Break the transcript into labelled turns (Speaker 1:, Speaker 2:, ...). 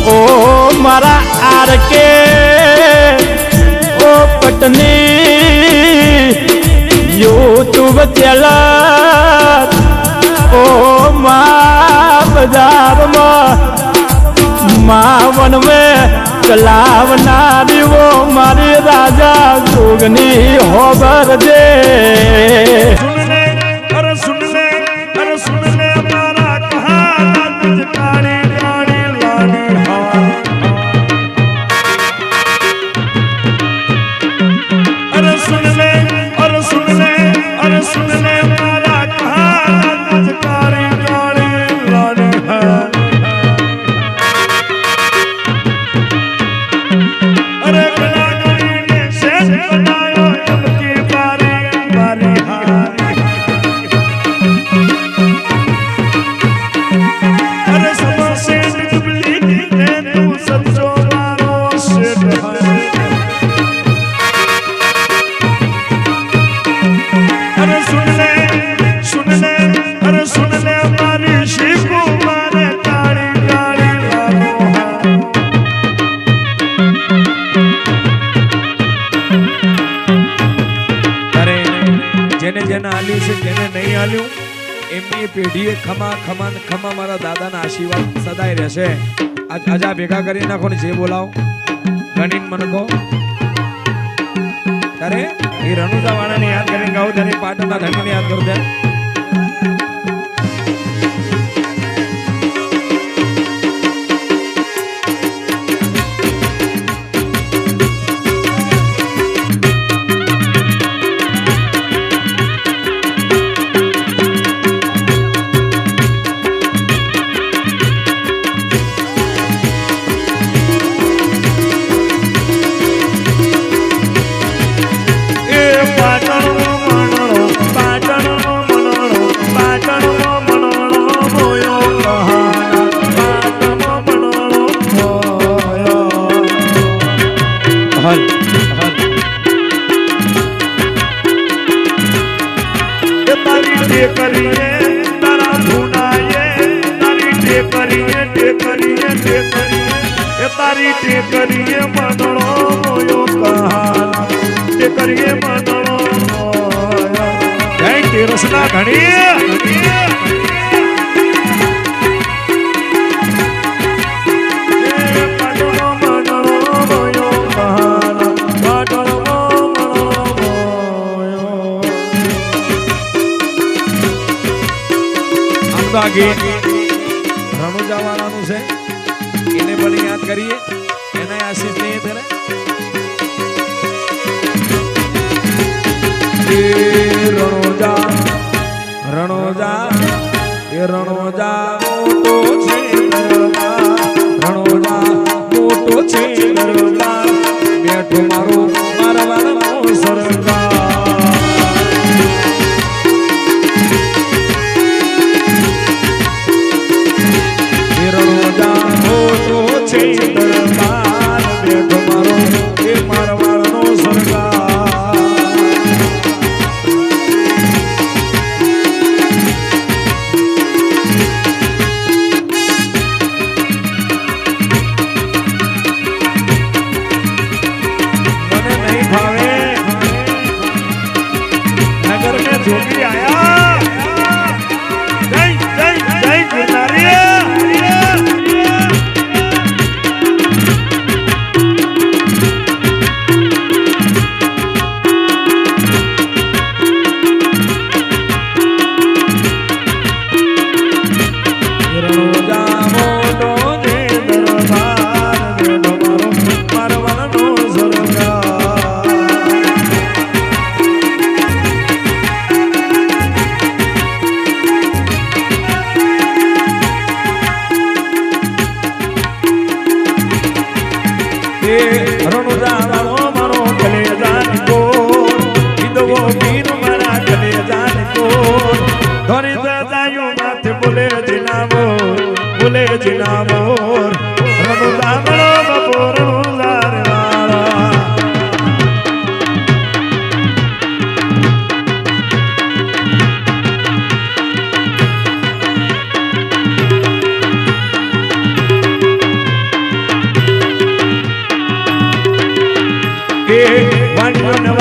Speaker 1: ઓ મારા R K ઓ પટની YouTube channel ઓ મા બજારમાં મા વનવે ચલાવનારી ઓ મારી રાજા જોગની હોબર દે
Speaker 2: એમની પેઢીએ ખમા ખમા ખમા મારા દાદાના આશીર્વાદ સદાય રહેશે. આજા ભેગા કરી નાખો ને જે બોલાવો ગણીન મને કહો. ત્યારે એ રણુજા વાળાને યાદ કરીને ગાવ ત્યારે પાટણના ધણીને યાદ કરું ત્યારે
Speaker 3: તારી ટેકરીએ મંડળો મોયો કહાના ટેકરીએ મંડળો જય તેરસના ઘણી
Speaker 2: રણુજા વાળાનું છે એને પણ યાદ કરીએ એના આશીષ લઈએ ત્યારે રણોજા એ રણોજા મોટો છે રણોજા મોટો છે બેઠો મારો મારા વાળાનો સરકાર
Speaker 3: વાણીઓને